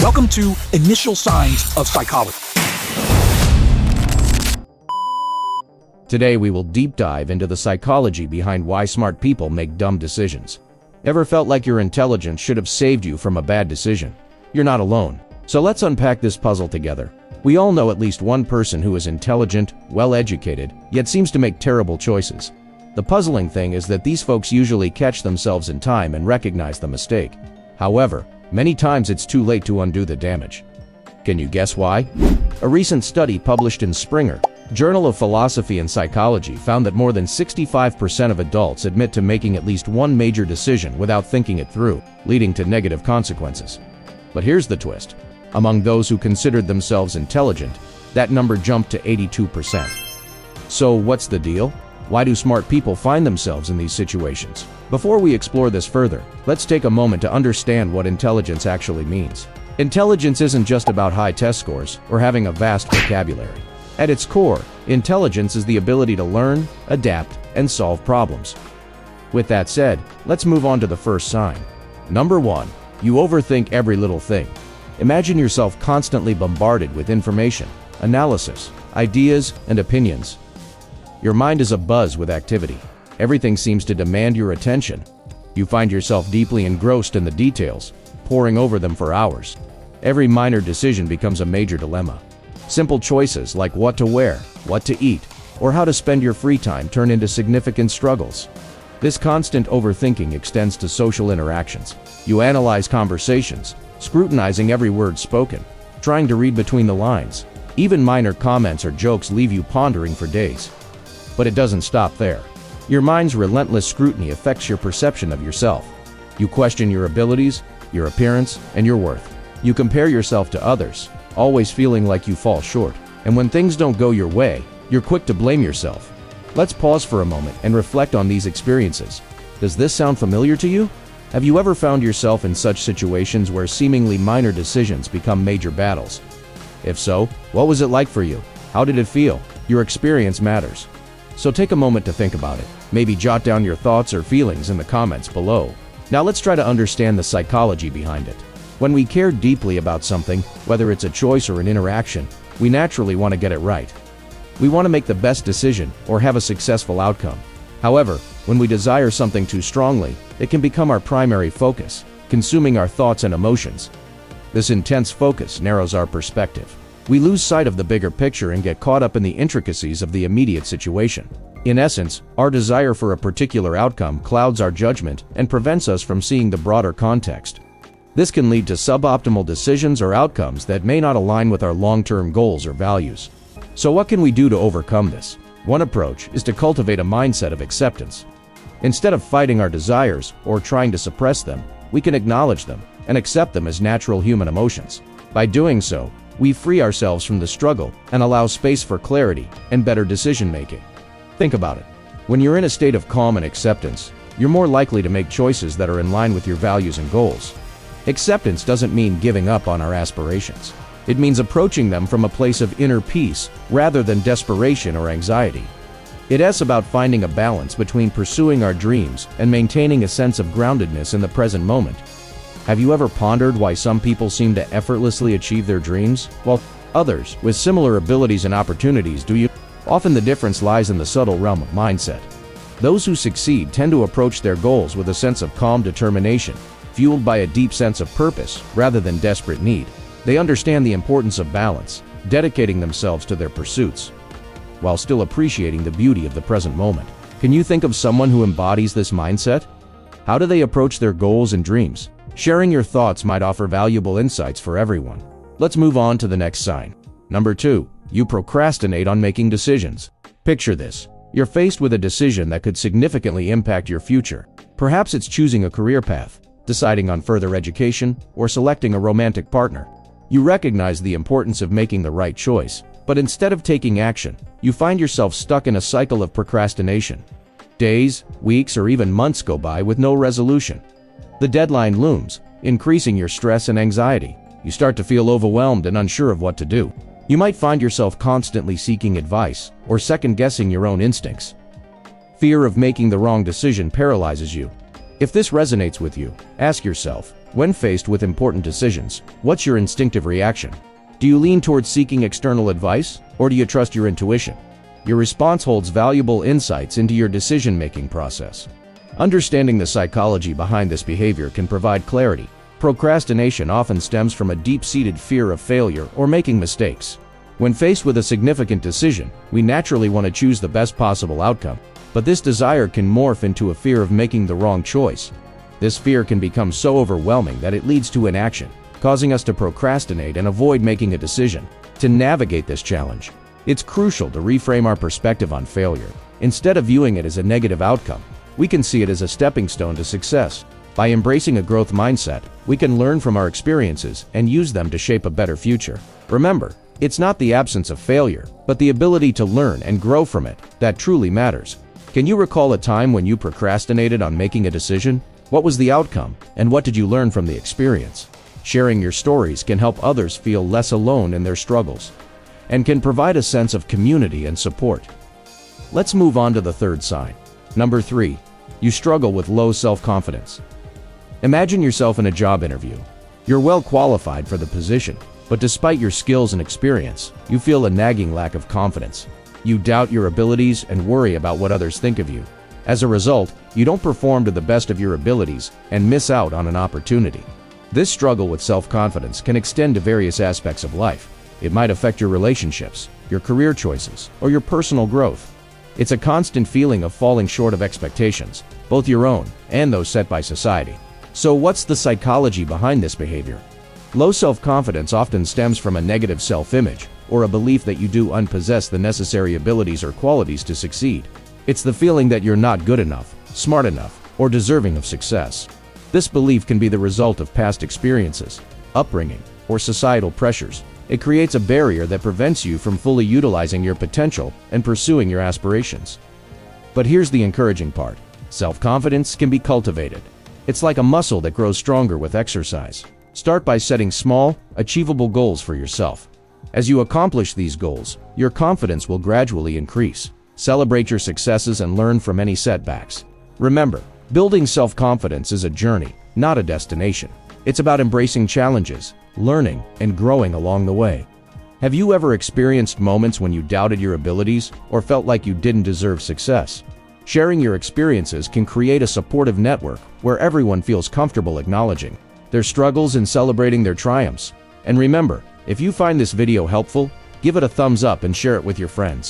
Welcome to Initial Signs of Psychology. Today we will deep dive into the psychology behind why smart people make dumb decisions. Ever felt like your intelligence should have saved you from a bad decision? You're not alone. So let's unpack this puzzle together. We all know at least one person who is intelligent, well-educated, yet seems to make terrible choices. The puzzling thing is that these folks usually catch themselves in time and recognize the mistake. However, many times it's too late to undo the damage. Can you guess why? A recent study published in Springer, Journal of Philosophy and Psychology, found that more than 65% of adults admit to making at least one major decision without thinking it through, leading to negative consequences. But here's the twist. Among those who considered themselves intelligent, that number jumped to 82%. So what's the deal? Why do smart people find themselves in these situations? Before we explore this further, let's take a moment to understand what intelligence actually means. Intelligence isn't just about high test scores or having a vast vocabulary. At its core, intelligence is the ability to learn, adapt, and solve problems. With that said, let's move on to the first sign. Number 1. You overthink every little thing. Imagine yourself constantly bombarded with information, analysis, ideas, and opinions. Your mind is abuzz with activity. Everything seems to demand your attention. You find yourself deeply engrossed in the details, poring over them for hours. Every minor decision becomes a major dilemma. Simple choices like what to wear, what to eat, or how to spend your free time turn into significant struggles. This constant overthinking extends to social interactions. You analyze conversations, scrutinizing every word spoken, trying to read between the lines. Even minor comments or jokes leave you pondering for days. But it doesn't stop there. Your mind's relentless scrutiny affects your perception of yourself. You question your abilities, your appearance, and your worth. You compare yourself to others, always feeling like you fall short. And when things don't go your way, you're quick to blame yourself. Let's pause for a moment and reflect on these experiences. Does this sound familiar to you? Have you ever found yourself in such situations where seemingly minor decisions become major battles? If so, what was it like for you? How did it feel? Your experience matters. So take a moment to think about it. Maybe jot down your thoughts or feelings in the comments below. Now let's try to understand the psychology behind it. When we care deeply about something, whether it's a choice or an interaction, we naturally want to get it right. We want to make the best decision or have a successful outcome. However, when we desire something too strongly, it can become our primary focus, consuming our thoughts and emotions. This intense focus narrows our perspective. We lose sight of the bigger picture and get caught up in the intricacies of the immediate situation. In essence, our desire for a particular outcome clouds our judgment and prevents us from seeing the broader context. This can lead to suboptimal decisions or outcomes that may not align with our long-term goals or values. So what can we do to overcome this? One approach is to cultivate a mindset of acceptance. Instead of fighting our desires or trying to suppress them, we can acknowledge them and accept them as natural human emotions. By doing so, we free ourselves from the struggle and allow space for clarity and better decision-making. Think about it. When you're in a state of calm and acceptance, you're more likely to make choices that are in line with your values and goals. Acceptance doesn't mean giving up on our aspirations. It means approaching them from a place of inner peace rather than desperation or anxiety. It's about finding a balance between pursuing our dreams and maintaining a sense of groundedness in the present moment. Have you ever pondered why some people seem to effortlessly achieve their dreams, while others, with similar abilities and opportunities, do? Often the difference lies in the subtle realm of mindset. Those who succeed tend to approach their goals with a sense of calm determination, fueled by a deep sense of purpose rather than desperate need. They understand the importance of balance, dedicating themselves to their pursuits, while still appreciating the beauty of the present moment. Can you think of someone who embodies this mindset? How do they approach their goals and dreams? Sharing your thoughts might offer valuable insights for everyone. Let's move on to the next sign. Number 2. You procrastinate on making decisions. Picture this. You're faced with a decision that could significantly impact your future. Perhaps it's choosing a career path, deciding on further education, or selecting a romantic partner. You recognize the importance of making the right choice, but instead of taking action, you find yourself stuck in a cycle of procrastination. Days, weeks, or even months go by with no resolution. The deadline looms, increasing your stress and anxiety. You start to feel overwhelmed and unsure of what to do. You might find yourself constantly seeking advice or second-guessing your own instincts. Fear of making the wrong decision paralyzes you. If this resonates with you, ask yourself, When faced with important decisions, what's your instinctive reaction? Do you lean towards seeking external advice, or do you trust your intuition? Your response holds valuable insights into your decision-making process. Understanding the psychology behind this behavior can provide clarity. Procrastination often stems from a deep-seated fear of failure or making mistakes. When faced with a significant decision, we naturally want to choose the best possible outcome, but this desire can morph into a fear of making the wrong choice. This fear can become so overwhelming that it leads to inaction, causing us to procrastinate and avoid making a decision. To navigate this challenge, it's crucial to reframe our perspective on failure. Instead of viewing it as a negative outcome, we can see it as a stepping stone to success. By embracing a growth mindset, we can learn from our experiences and use them to shape a better future. Remember, it's not the absence of failure, but the ability to learn and grow from it that truly matters. Can you recall a time when you procrastinated on making a decision? What was the outcome, and what did you learn from the experience? Sharing your stories can help others feel less alone in their struggles, and can provide a sense of community and support. Let's move on to the third sign. Number 3. You struggle with low self-confidence. Imagine yourself in a job interview. You're well qualified for the position, but despite your skills and experience, you feel a nagging lack of confidence. You doubt your abilities and worry about what others think of you. As a result, you don't perform to the best of your abilities and miss out on an opportunity. This struggle with self-confidence can extend to various aspects of life. It might affect your relationships, your career choices, or your personal growth. It's a constant feeling of falling short of expectations, both your own and those set by society. So what's the psychology behind this behavior? Low self-confidence often stems from a negative self-image or a belief that you do possess the necessary abilities or qualities to succeed. It's the feeling that you're not good enough, smart enough, or deserving of success. This belief can be the result of past experiences, upbringing, or societal pressures. It creates a barrier that prevents you from fully utilizing your potential and pursuing your aspirations. But here's the encouraging part. Self-confidence can be cultivated. It's like a muscle that grows stronger with exercise. Start by setting small, achievable goals for yourself. As you accomplish these goals, your confidence will gradually increase. Celebrate your successes and learn from any setbacks. Remember, building self-confidence is a journey, not a destination. It's about embracing challenges, learning, and growing along the way. Have you ever experienced moments when you doubted your abilities or felt like you didn't deserve success? Sharing your experiences can create a supportive network where everyone feels comfortable acknowledging their struggles and celebrating their triumphs. And remember, if you find this video helpful, give it a thumbs up and share it with your friends.